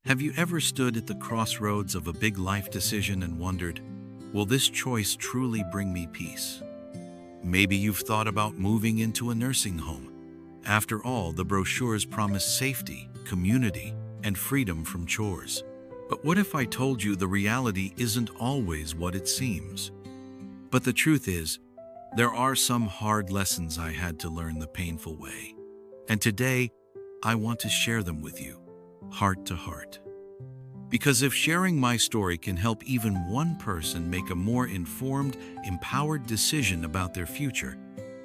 Have you ever stood at the crossroads of a big life decision and wondered, will this choice truly bring me peace? Maybe you've thought about moving into a nursing home. After all, the brochures promise safety, community, and freedom from chores. But what if I told you the reality isn't always what it seems? But the truth is, there are some hard lessons I had to learn the painful way. And today, I want to share them with you, heart to heart. Because if sharing my story can help even one person make a more informed, empowered decision about their future,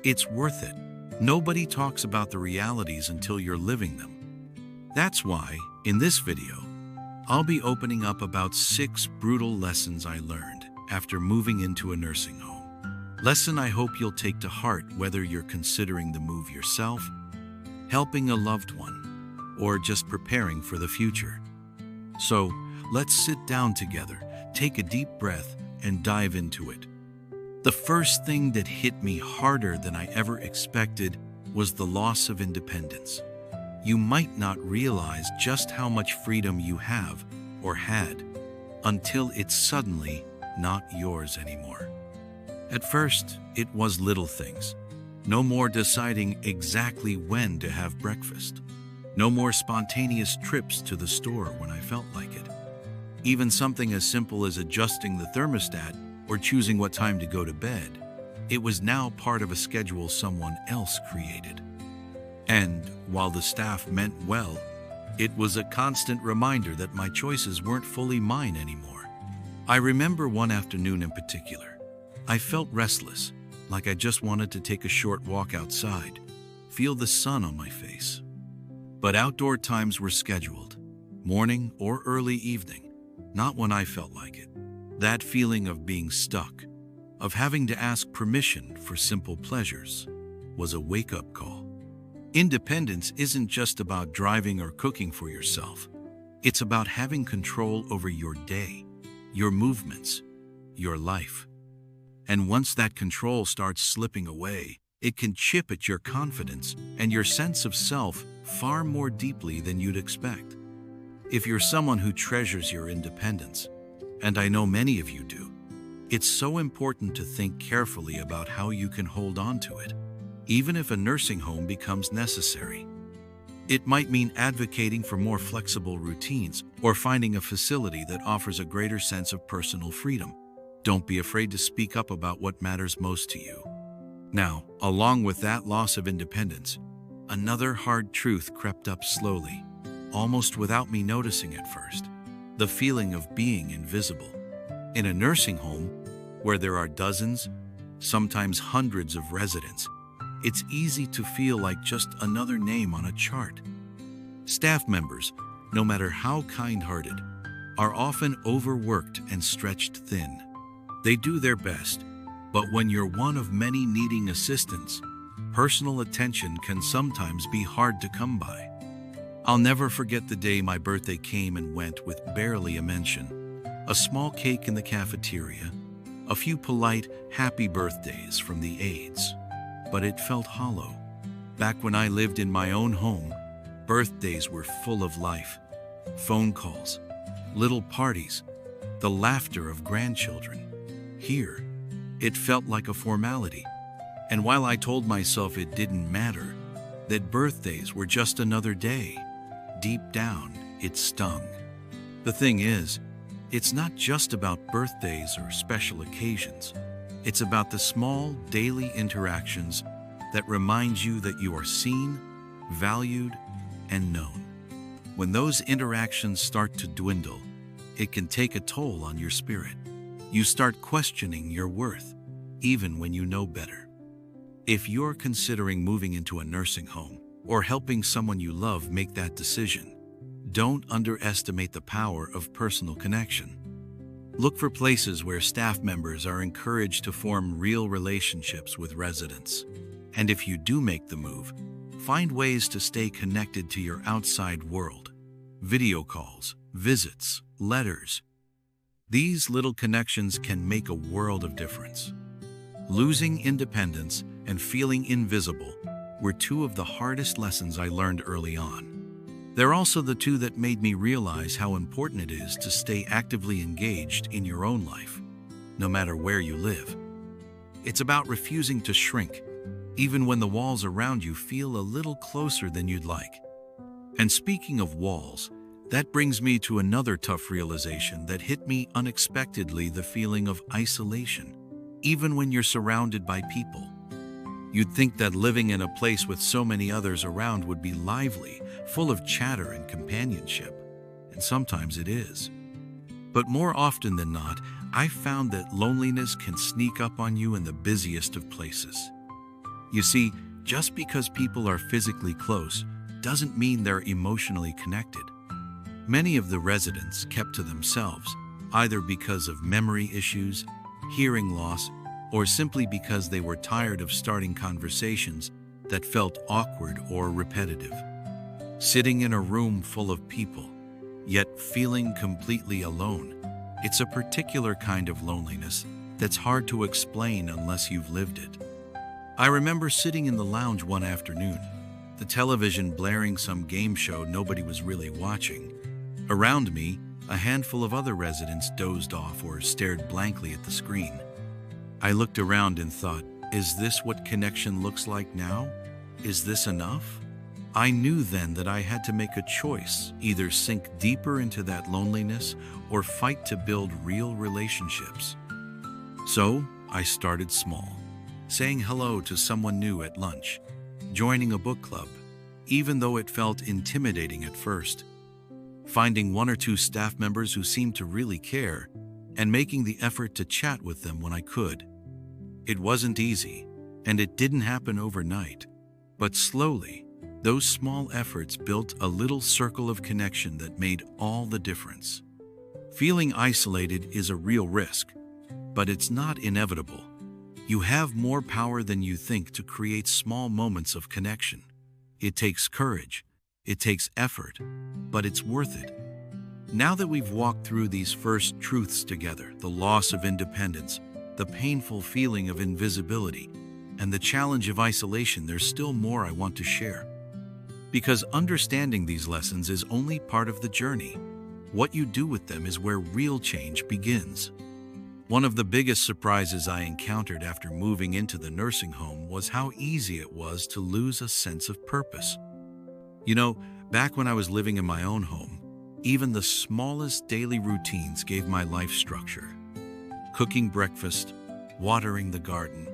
it's worth it. Nobody talks about the realities until you're living them. That's why, in this video, I'll be opening up about 6 brutal lessons I learned after moving into a nursing home. Lesson I hope you'll take to heart whether you're considering the move yourself, helping a loved one, or just preparing for the future. So, let's sit down together, take a deep breath, and dive into it. The first thing that hit me harder than I ever expected was the loss of independence. You might not realize just how much freedom you have or had until it's suddenly not yours anymore. At first, it was little things. No more deciding exactly when to have breakfast. No more spontaneous trips to the store when I felt like it. Even something as simple as adjusting the thermostat or choosing what time to go to bed. It was now part of a schedule someone else created. And while the staff meant well, it was a constant reminder that my choices weren't fully mine anymore. I remember one afternoon in particular. I felt restless, like I just wanted to take a short walk outside, feel the sun on my face. But outdoor times were scheduled, morning or early evening, not when I felt like it. That feeling of being stuck, of having to ask permission for simple pleasures, was a wake-up call. Independence isn't just about driving or cooking for yourself. It's about having control over your day, your movements, your life. And once that control starts slipping away, it can chip at your confidence and your sense of self far more deeply than you'd expect. If you're someone who treasures your independence, and I know many of you do, it's so important to think carefully about how you can hold on to it, even if a nursing home becomes necessary. It might mean advocating for more flexible routines or finding a facility that offers a greater sense of personal freedom. Don't be afraid to speak up about what matters most to you. Now, along with that loss of independence, another hard truth crept up slowly, almost without me noticing at first. The feeling of being invisible. In a nursing home, where there are dozens, sometimes hundreds of residents, it's easy to feel like just another name on a chart. Staff members, no matter how kind-hearted, are often overworked and stretched thin. They do their best, but when you're one of many needing assistance, personal attention can sometimes be hard to come by. I'll never forget the day my birthday came and went with barely a mention. A small cake in the cafeteria, a few polite happy birthdays from the aides. But it felt hollow. Back when I lived in my own home, birthdays were full of life. Phone calls, little parties, the laughter of grandchildren. Here, it felt like a formality. And while I told myself it didn't matter, that birthdays were just another day, deep down, it stung. The thing is, it's not just about birthdays or special occasions. It's about the small, daily interactions that remind you that you are seen, valued, and known. When those interactions start to dwindle, it can take a toll on your spirit. You start questioning your worth, even when you know better. If you're considering moving into a nursing home or helping someone you love make that decision, don't underestimate the power of personal connection. Look for places where staff members are encouraged to form real relationships with residents. And if you do make the move, find ways to stay connected to your outside world. Video calls, visits, letters. These little connections can make a world of difference. Losing independence and feeling invisible were two of the hardest lessons I learned early on. They're also the two that made me realize how important it is to stay actively engaged in your own life, no matter where you live. It's about refusing to shrink, even when the walls around you feel a little closer than you'd like. And speaking of walls, that brings me to another tough realization that hit me unexpectedly: the feeling of isolation, even when you're surrounded by people. You'd think that living in a place with so many others around would be lively, full of chatter and companionship, and sometimes it is. But more often than not, I've found that loneliness can sneak up on you in the busiest of places. You see, just because people are physically close doesn't mean they're emotionally connected. Many of the residents kept to themselves, either because of memory issues, hearing loss, or simply because they were tired of starting conversations that felt awkward or repetitive. Sitting in a room full of people, yet feeling completely alone, it's a particular kind of loneliness that's hard to explain unless you've lived it. I remember sitting in the lounge one afternoon, the television blaring some game show nobody was really watching. Around me, a handful of other residents dozed off or stared blankly at the screen. I looked around and thought, is this what connection looks like now? Is this enough? I knew then that I had to make a choice: either sink deeper into that loneliness or fight to build real relationships. So I started small, saying hello to someone new at lunch, joining a book club, even though it felt intimidating at first, finding one or two staff members who seemed to really care, and making the effort to chat with them when I could. It wasn't easy, and it didn't happen overnight, but slowly, those small efforts built a little circle of connection that made all the difference. Feeling isolated is a real risk, but it's not inevitable. You have more power than you think to create small moments of connection. It takes courage, it takes effort, but it's worth it. Now that we've walked through these first truths together, the loss of independence, the painful feeling of invisibility, and the challenge of isolation, there's still more I want to share. Because understanding these lessons is only part of the journey. What you do with them is where real change begins. One of the biggest surprises I encountered after moving into the nursing home was how easy it was to lose a sense of purpose. You know, back when I was living in my own home, even the smallest daily routines gave my life structure. Cooking breakfast, watering the garden,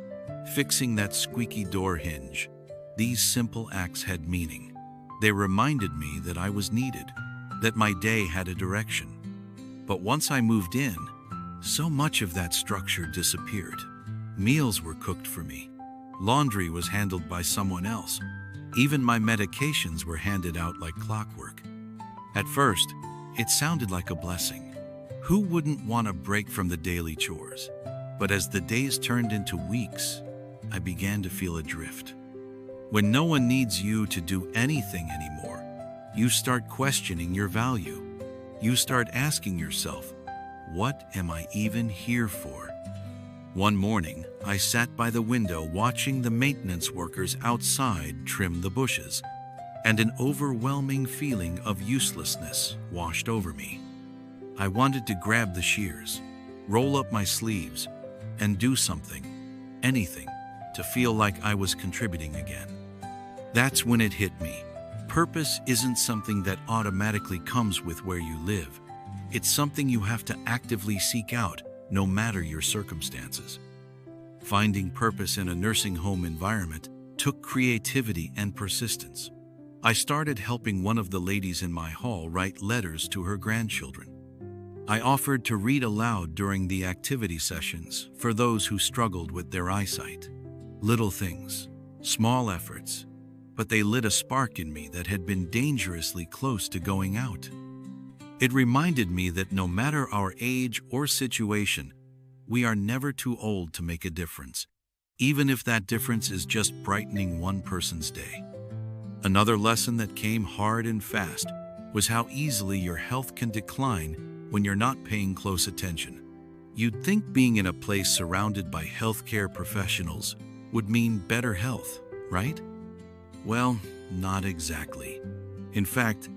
fixing that squeaky door hinge. These simple acts had meaning. They reminded me that I was needed, that my day had a direction. But once I moved in, so much of that structure disappeared. Meals were cooked for me. Laundry was handled by someone else. Even my medications were handed out like clockwork. At first, it sounded like a blessing. Who wouldn't want a break from the daily chores? But as the days turned into weeks, I began to feel adrift. When no one needs you to do anything anymore, you start questioning your value. You start asking yourself, what am I even here for? One morning, I sat by the window watching the maintenance workers outside trim the bushes, and an overwhelming feeling of uselessness washed over me. I wanted to grab the shears, roll up my sleeves, and do something, anything, to feel like I was contributing again. That's when it hit me. Purpose isn't something that automatically comes with where you live. It's something you have to actively seek out, no matter your circumstances. Finding purpose in a nursing home environment took creativity and persistence. I started helping one of the ladies in my hall write letters to her grandchildren. I offered to read aloud during the activity sessions for those who struggled with their eyesight. Little things, small efforts, but they lit a spark in me that had been dangerously close to going out. It reminded me that no matter our age or situation, we are never too old to make a difference, even if that difference is just brightening one person's day. Another lesson that came hard and fast was how easily your health can decline when you're not paying close attention. You'd think being in a place surrounded by healthcare professionals would mean better health, right? Well, not exactly. In fact,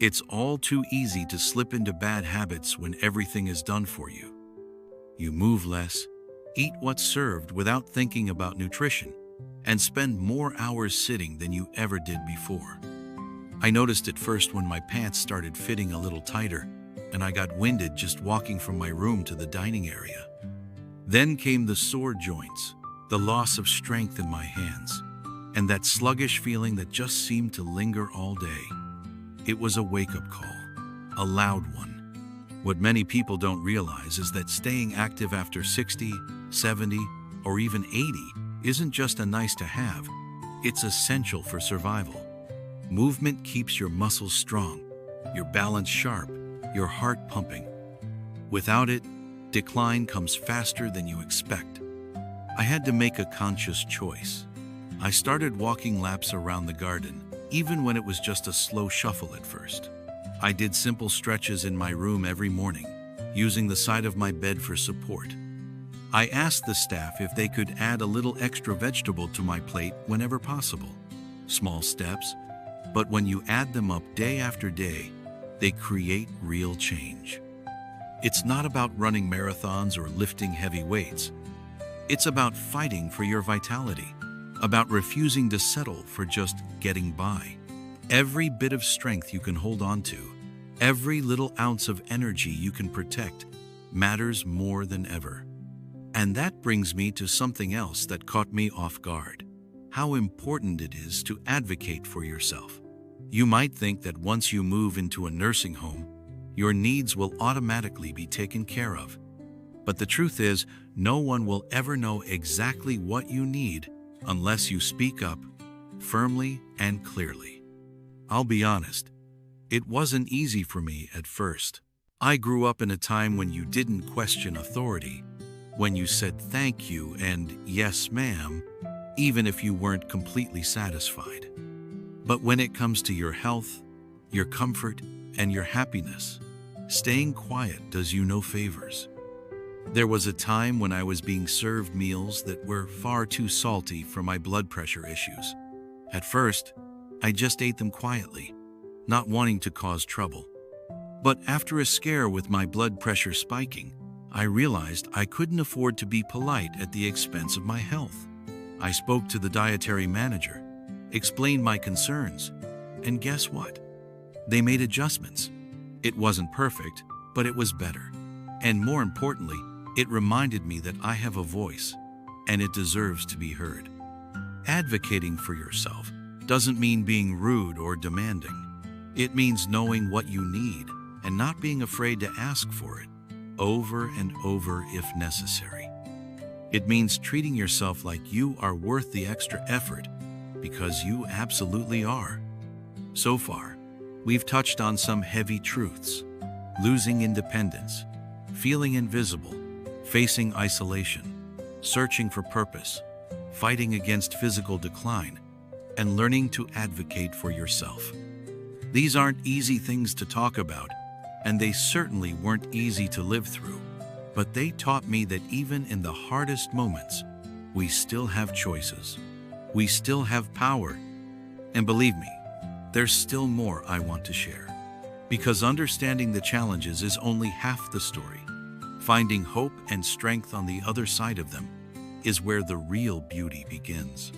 It's all too easy to slip into bad habits when everything is done for you. You move less, eat what's served without thinking about nutrition, and spend more hours sitting than you ever did before. I noticed it first when my pants started fitting a little tighter, and I got winded just walking from my room to the dining area. Then came the sore joints, the loss of strength in my hands, and that sluggish feeling that just seemed to linger all day. It was a wake-up call, a loud one. What many people don't realize is that staying active after 60, 70, or even 80 isn't just a nice to have, it's essential for survival. Movement keeps your muscles strong, your balance sharp, your heart pumping. Without it, decline comes faster than you expect. I had to make a conscious choice. I started walking laps around the garden, even when it was just a slow shuffle at first. I did simple stretches in my room every morning, using the side of my bed for support. I asked the staff if they could add a little extra vegetable to my plate whenever possible. Small steps, but when you add them up day after day, they create real change. It's not about running marathons or lifting heavy weights. It's about fighting for your vitality, about refusing to settle for just getting by. Every bit of strength you can hold on to, every little ounce of energy you can protect, matters more than ever. And that brings me to something else that caught me off guard: how important it is to advocate for yourself. You might think that once you move into a nursing home, your needs will automatically be taken care of. But the truth is, no one will ever know exactly what you need unless you speak up firmly and clearly. I'll be honest, it wasn't easy for me at first. I grew up in a time when you didn't question authority, when you said thank you and yes ma'am, even if you weren't completely satisfied. But when it comes to your health, your comfort, and your happiness, staying quiet does you no favors. There was a time when I was being served meals that were far too salty for my blood pressure issues. At first, I just ate them quietly, not wanting to cause trouble. But after a scare with my blood pressure spiking, I realized I couldn't afford to be polite at the expense of my health. I spoke to the dietary manager, explained my concerns, and guess what? They made adjustments. It wasn't perfect, but it was better. And more importantly, it reminded me that I have a voice, and it deserves to be heard. Advocating for yourself doesn't mean being rude or demanding. It means knowing what you need and not being afraid to ask for it, over and over if necessary. It means treating yourself like you are worth the extra effort, because you absolutely are. So far, we've touched on some heavy truths: losing independence, feeling invisible, facing isolation, searching for purpose, fighting against physical decline, and learning to advocate for yourself. These aren't easy things to talk about, and they certainly weren't easy to live through, but they taught me that even in the hardest moments, we still have choices. We still have power. And believe me, there's still more I want to share. Because understanding the challenges is only half the story. Finding hope and strength on the other side of them is where the real beauty begins.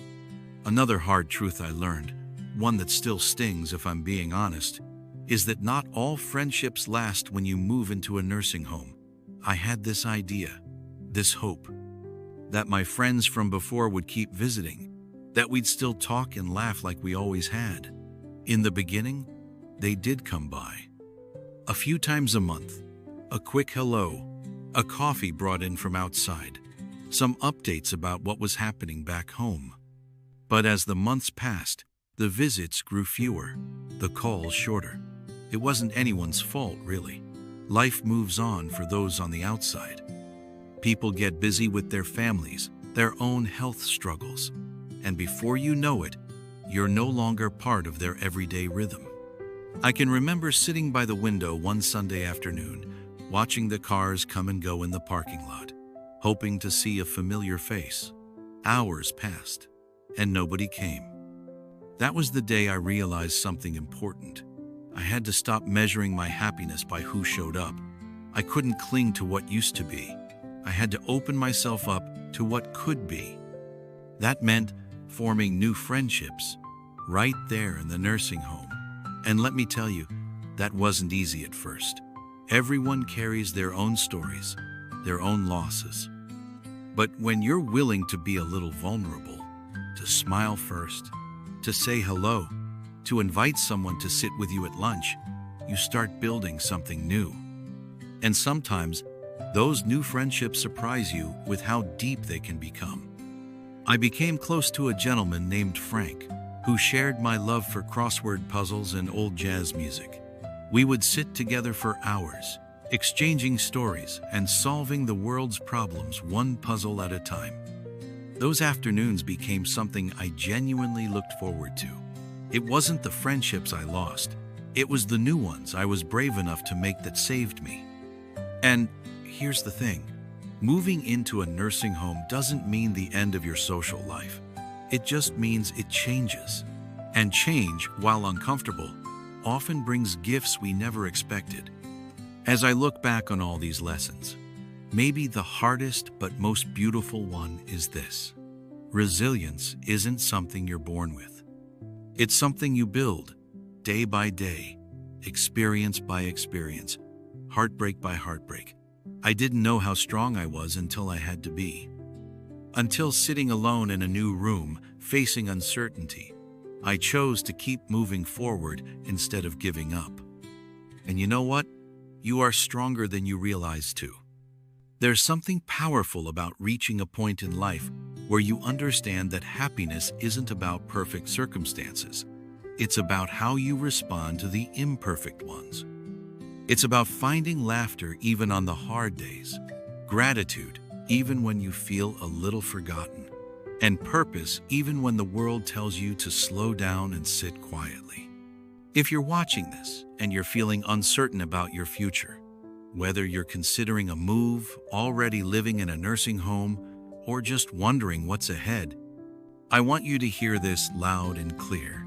Another hard truth I learned, one that still stings if I'm being honest, is that not all friendships last when you move into a nursing home. I had this idea, this hope, that my friends from before would keep visiting, that we'd still talk and laugh like we always had. In the beginning, they did come by. A few times a month, a quick hello, a coffee brought in from outside, some updates about what was happening back home. But as the months passed, the visits grew fewer, the calls shorter. It wasn't anyone's fault, really. Life moves on for those on the outside. People get busy with their families, their own health struggles, and before you know it, you're no longer part of their everyday rhythm. I can remember sitting by the window one Sunday afternoon, watching the cars come and go in the parking lot, hoping to see a familiar face. Hours passed, and nobody came. That was the day I realized something important. I had to stop measuring my happiness by who showed up. I couldn't cling to what used to be. I had to open myself up to what could be. That meant forming new friendships right there in the nursing home. And let me tell you, that wasn't easy at first. Everyone carries their own stories, their own losses. But when you're willing to be a little vulnerable, to smile first, to say hello, to invite someone to sit with you at lunch, you start building something new. And sometimes, those new friendships surprise you with how deep they can become. I became close to a gentleman named Frank, who shared my love for crossword puzzles and old jazz music. We would sit together for hours, exchanging stories and solving the world's problems one puzzle at a time. Those afternoons became something I genuinely looked forward to. It wasn't the friendships I lost, it was the new ones I was brave enough to make that saved me. And here's the thing, moving into a nursing home doesn't mean the end of your social life. It just means it changes. And change, while uncomfortable, often brings gifts we never expected. As I look back on all these lessons, maybe the hardest but most beautiful one is this. Resilience isn't something you're born with. It's something you build, day by day, experience by experience, heartbreak by heartbreak. I didn't know how strong I was until I had to be. Until sitting alone in a new room, facing uncertainty, I chose to keep moving forward instead of giving up. And you know what? You are stronger than you realize too. There's something powerful about reaching a point in life where you understand that happiness isn't about perfect circumstances. It's about how you respond to the imperfect ones. It's about finding laughter even on the hard days, gratitude even when you feel a little forgotten, and purpose even when the world tells you to slow down and sit quietly. If you're watching this and you're feeling uncertain about your future, whether you're considering a move, already living in a nursing home, or just wondering what's ahead, I want you to hear this loud and clear.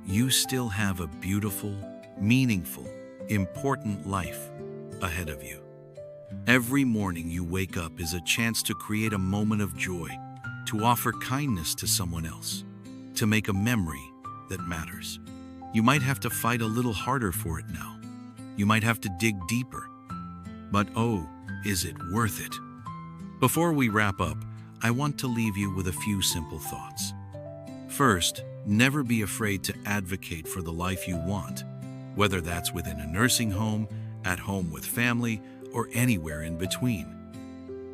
You still have a beautiful, meaningful, important life ahead of you. Every morning you wake up is a chance to create a moment of joy, to offer kindness to someone else, to make a memory that matters. You might have to fight a little harder for it now. You might have to dig deeper. But oh, is it worth it? Before we wrap up, I want to leave you with a few simple thoughts. First, never be afraid to advocate for the life you want, whether that's within a nursing home, at home with family, or anywhere in between.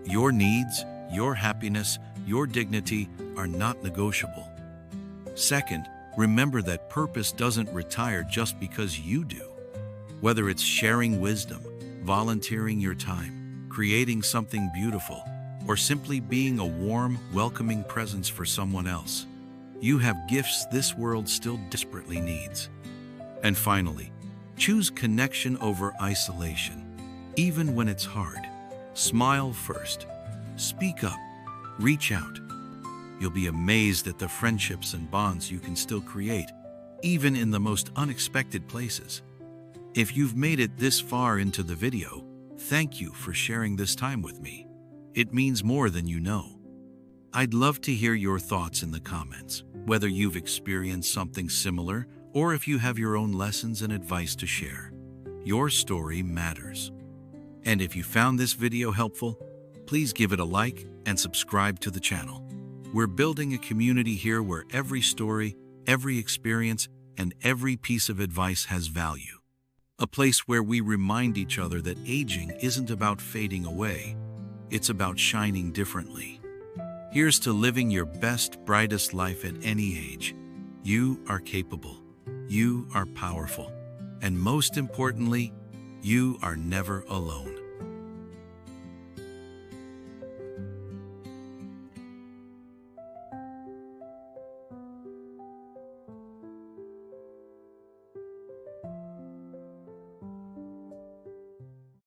Your needs, your happiness, your dignity are not negotiable. Second, remember that purpose doesn't retire just because you do. Whether it's sharing wisdom, volunteering your time, creating something beautiful, or simply being a warm, welcoming presence for someone else, you have gifts this world still desperately needs. And finally, choose connection over isolation. Even when it's hard, smile first, speak up, reach out. You'll be amazed at the friendships and bonds you can still create, even in the most unexpected places. If you've made it this far into the video, thank you for sharing this time with me. It means more than you know. I'd love to hear your thoughts in the comments, whether you've experienced something similar or if you have your own lessons and advice to share. Your story matters. And if you found this video helpful, please give it a like and subscribe to the channel. We're building a community here where every story, every experience, and every piece of advice has value. A place where we remind each other that aging isn't about fading away. It's about shining differently. Here's to living your best, brightest life at any age. You are capable. You are powerful. And most importantly, you are never alone.